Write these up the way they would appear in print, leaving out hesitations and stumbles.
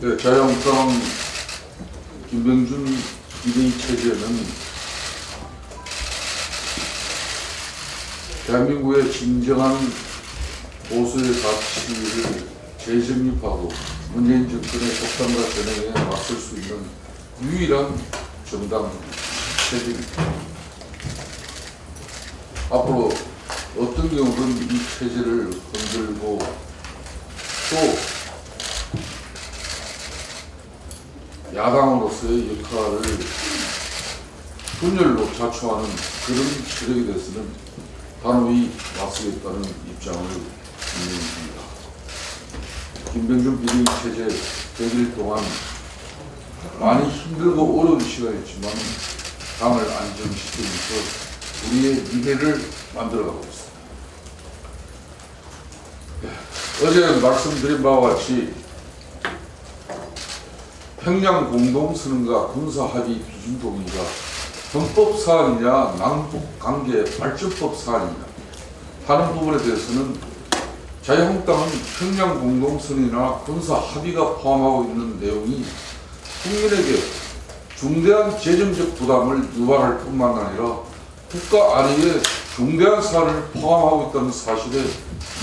네, 자유한국당 김병준 비대위 체제는 대한민국의 진정한 보수의 가치를 재정립하고 문재인 정권의 독단과 전행에 맞설 수 있는 유일한 정당 체제입니다. 앞으로 어떤 경우든 이 체제를 흔들고 또 야당으로서의 역할을 분열로 자초하는 그런 세력에 대해서는 단호히 맞서겠다는 입장을 분명합니다. 김병준 비대위 체제 100일 동안 많이 힘들고 어려운 시간이었지만 당을 안정시키면서 우리의 미래를 만들어가고 있습니다. 어제 말씀드린 바와 같이 평양 공동선언과 군사합의 비준 동의가 헌법 사안이냐 남북관계 발전법 사안이냐 하는 부분에 대해서는 자유한국당은 평양 공동선언이나 군사합의가 포함하고 있는 내용이 국민에게 중대한 재정적 부담을 유발할 뿐만 아니라 국가 안위에 중대한 사안을 포함하고 있다는 사실에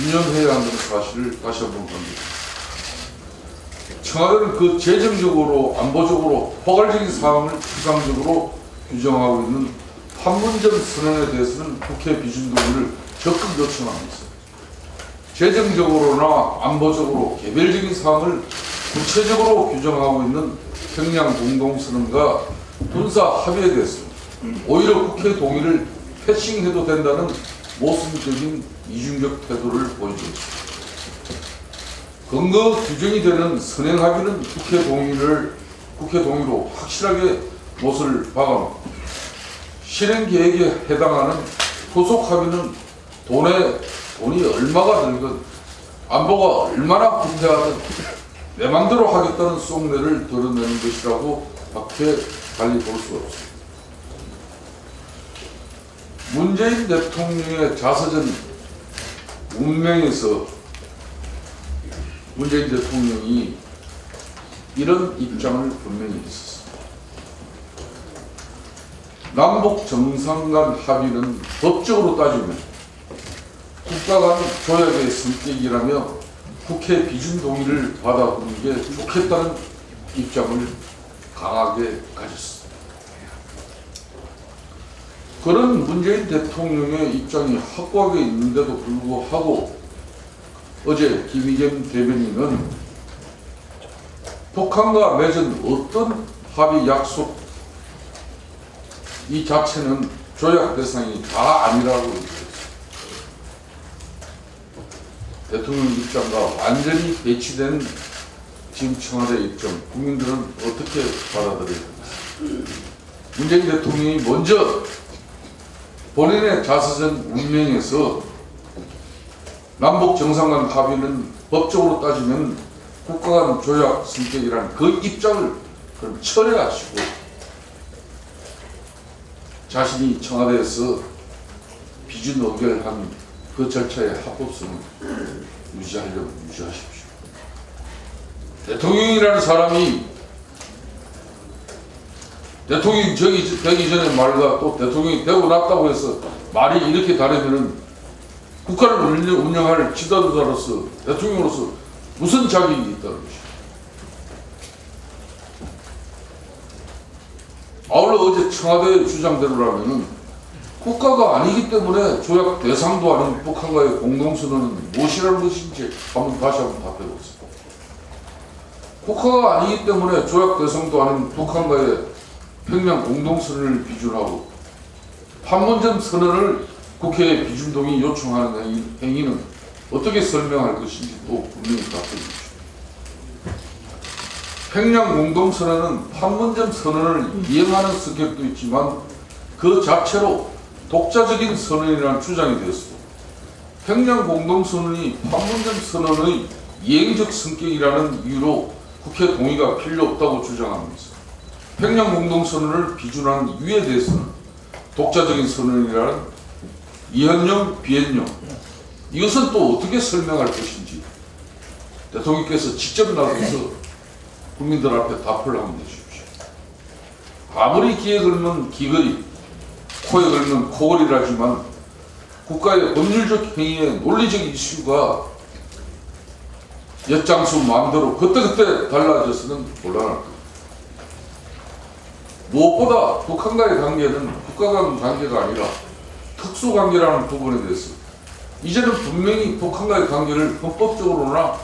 유념해야 한다는 사실을 다시 한번 강조합니다. 청와대는 그 재정적으로 안보적으로 포괄적인 사항을 추상적으로 규정하고 있는 판문점 선언에 대해서는 국회 비준 동의를 적극 요청하고 있습니다. 재정적으로나 안보적으로 개별적인 사항을 구체적으로 규정하고 있는 평양 공동선언과 군사 합의에 대해서는 오히려 국회 동의를 패싱해도 된다는 모순적인 이중적 태도를 보이고 있습니다. 근거 규정이 되는 선행 합의는 국회 동의로 확실하게 못을 박아놓고 실행 계획에 해당하는 후속 합의는 돈이 얼마가 들건 안보가 얼마나 분배하든 내 맘대로 하겠다는 속내를 드러내는 것이라고 밖에 달리 볼 수가 없습니다. 문재인 대통령의 자서전 운명에서 문재인 대통령이 이런 입장을 분명히 했었습니다. 남북 정상 간 합의는 법적으로 따지면 국가 간 조약의 성격이라며 국회 비준 동의를 받아보는 게 좋겠다는 입장을 강하게 가졌습니다. 그런 문재인 대통령의 입장이 확고하게 있는데도 불구하고 어제 김의겸 대변인은 북한과 맺은 어떤 합의 약속 이 자체는 조약 대상이 다 아니라고 얘기했습니다. 대통령 입장과 완전히 배치된 지금 청와대 입장, 국민들은 어떻게 받아들여야 합니까? 문재인 대통령이 먼저 본인의 자서전 운명에서 남북 정상 간 합의는 법적으로 따지면 국가 간 조약 성격이라는 그 입장을 그럼 철회하시고 자신이 청와대에서 비준 의결한 그 절차의 합법성을 유지하려면 유지하십시오. 대통령이라는 사람이 대통령이 되기 전에 말과 또 대통령이 되고 났다고 해서 말이 이렇게 다르면은 국가를 운영할 지도자로서 대통령으로서 무슨 자격이 있다는 것이죠. 아울러 어제 청와대 주장대로라면은 국가가 아니기 때문에 조약 대상도 아닌 북한과의 공동선언은 무엇이라는 것인지 다시 한번 답해보겠습니다. 국가가 아니기 때문에 조약 대상도 아닌 북한과의 평양 공동선언을 비준하고 판문점 선언을 국회에 비준 동의 요청하는 행위는 어떻게 설명할 것인지도 분명히 답해 주십시오. 평양 공동선언은 판문점 선언을 이행하는 성격도 있지만 그 자체로 독자적인 선언이라는 주장이 되었습니다. 평양 공동선언이 판문점 선언의 이행적 성격이라는 이유로 국회 동의가 필요 없다고 주장합니다. 평양 공동선언을 비준한 이유에 대해서는 독자적인 선언이라는 이현용, 비현용 이것은 또 어떻게 설명할 것인지 대통령께서 직접 나서서 국민들 앞에 답을 한번 내주십시오. 아무리 귀에 걸면 귀걸이, 코에 걸면 코걸이라지만 국가의 법률적 행위의 논리적 이슈가 엿장수 마음대로 그때그때 달라져서는 곤란할 겁니다. 무엇보다 북한과의 관계는 국가 간 관계가 아니라 특수관계라는 부분에 대해서 이제는 분명히 북한과의 관계를 헌법적으로나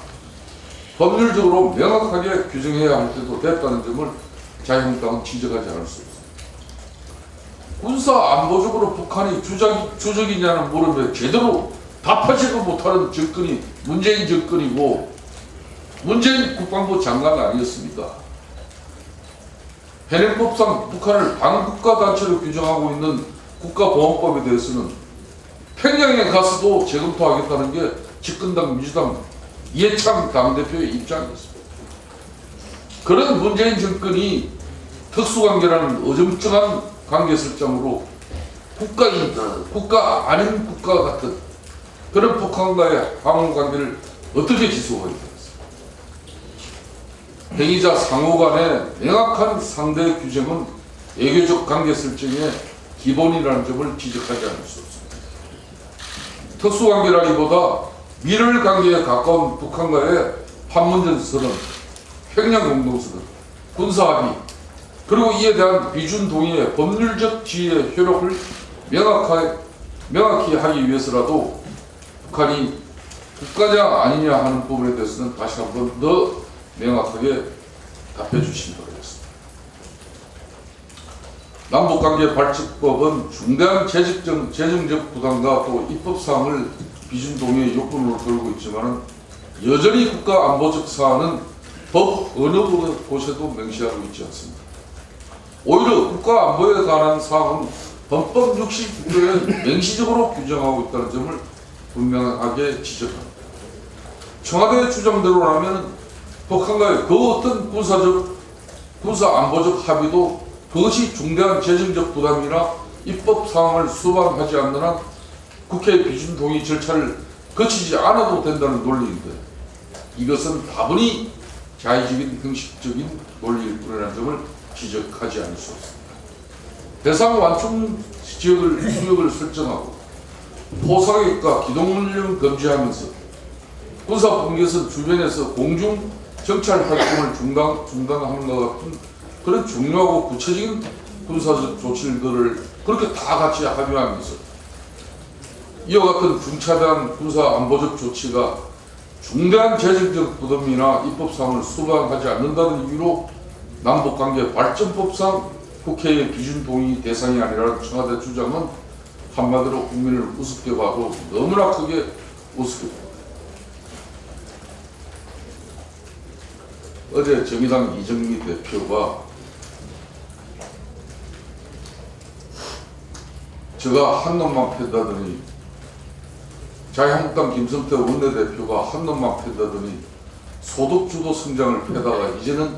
법률적으로 명확하게 규정해야 할 때도 됐다는 점을 자유한국당은 지적하지 않을 수 없습니다. 군사 안보적으로 북한이 주적이냐는 물음에 제대로 답하지도 못하는 정권이 문재인 정권이고 문재인 국방부 장관 아니었습니까? 현행법상 북한을 반국가 단체로 규정하고 있는 국가보안법에 대해서는 평양에 가서도 재검토하겠다는 게 집권당 민주당 이해창 당대표의 입장이었습니다. 그런 문재인 정권이 특수관계라는 어정쩡한 관계 설정으로 국가인, 국가 아닌 국가 같은 그런 북한과의 항원관계를 어떻게 지속하겠습니까? 행위자 상호 간의 명확한 상대 규정은 외교적 관계 설정의 기본이라는 점을 지적하지 않을 수 없습니다. 특수관계라기보다 밀월 관계에 가까운 북한과의 판문점 선언, 평양 공동선언, 군사합의, 그리고 이에 대한 비준 동의의 법률적 지위의 효력을 명확히 하기 위해서라도 북한이 국가냐 아니냐 하는 부분에 대해서는 다시 한번 더 명확하게 답해 주시기 바라겠습니다. 남북관계발칙법은 중대한 재정적 부담과 또 입법사항을 비준 동의의 요건으로 걸고 있지만 여전히 국가 안보적 사안은 법 어느 곳에도 명시하고 있지 않습니다. 오히려 국가 안보에 관한 사항은 헌법 69조에 명시적으로 규정하고 있다는 점을 분명하게 지적합니다. 청와대의 주장대로라면 북한과의 그 어떤 군사 안보적 합의도 그것이 중대한 재정적 부담이나 입법 사항을 수반하지 않는 한 국회 비준 동의 절차를 거치지 않아도 된다는 논리인데 이것은 다분히 자의적인 형식적인 논리일 뿐이라는 점을 지적하지 않을 수 없습니다. 대상 완충 수역을 설정하고 포사격과 기동훈련 금지하면서 군사분계선 주변에서 공중 정찰 활동을 중단하는 것 같은 그런 중요하고 구체적인 군사적 조치들을 그렇게 다 같이 합의하면서 이와 같은 중차대한 군사 안보적 조치가 중대한 재정적 부담이나 입법사항을 수반하지 않는다는 이유로 남북관계 발전법상 국회의 비준 동의 대상이 아니라는 청와대 주장은 한마디로 국민을 우습게 봐도 너무나 크게 우습게 봅니다. 어제 정의당 이정미 대표가 제가 한 놈만 팬다더니 자유한국당 김성태 원내대표가 한 놈만 팬다더니 소득주도 성장을 패다가 이제는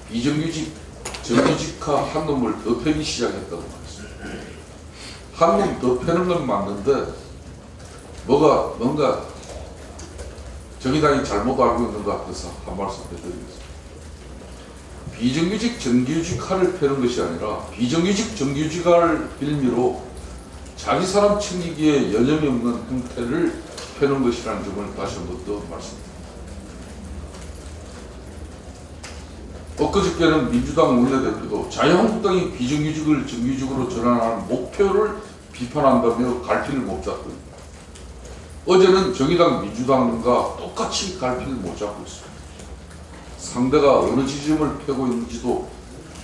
비정규직, 정규직화 한 놈을 더 패기 시작했다고 말했습니다. 한 놈 더 패는 건 맞는데 뭔가 정의당이 잘못 알고 있는 것 같아서 한 말씀 해드리겠습니다. 비정규직, 정규직화를 패는 것이 아니라 비정규직, 정규직화를 빌미로 자기 사람 챙기기에 여념이 없는 형태를 패는 것이라는 점을 다시 한 번 더 말씀드립니다. 엊그저께는 민주당 원내대표도 자유한국당이 비정규직을 정규직으로 전환하는 목표를 비판한다며 갈피를 못 잡고 어제는 정의당 민주당과 똑같이 갈피를 못 잡고 있습니다. 상대가 어느 지점을 펴고 있는지도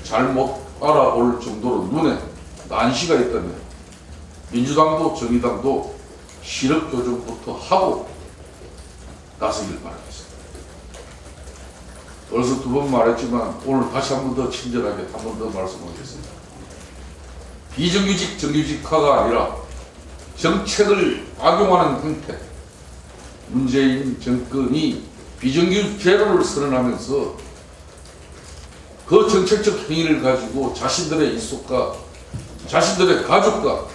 잘못 알아볼 정도로 눈에 난시가 있다면 민주당도 정의당도 시력 교정부터 하고 나서길 바라겠습니다. 어려서 두 번 말했지만 오늘 다시 한 번 더 친절하게 한 번 더 말씀하겠습니다. 비정규직 정규직화가 아니라 정책을 악용하는 형태, 문재인 정권이 비정규직 제도를 선언하면서 그 정책적 행위를 가지고 자신들의 일속과 자신들의 가족과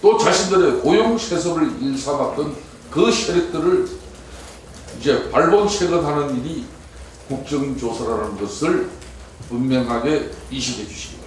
또 자신들의 고용 세습을 일삼았던 그 세력들을 이제 발본체건하는 일이 국정조사라는 것을 분명하게 인식해 주시기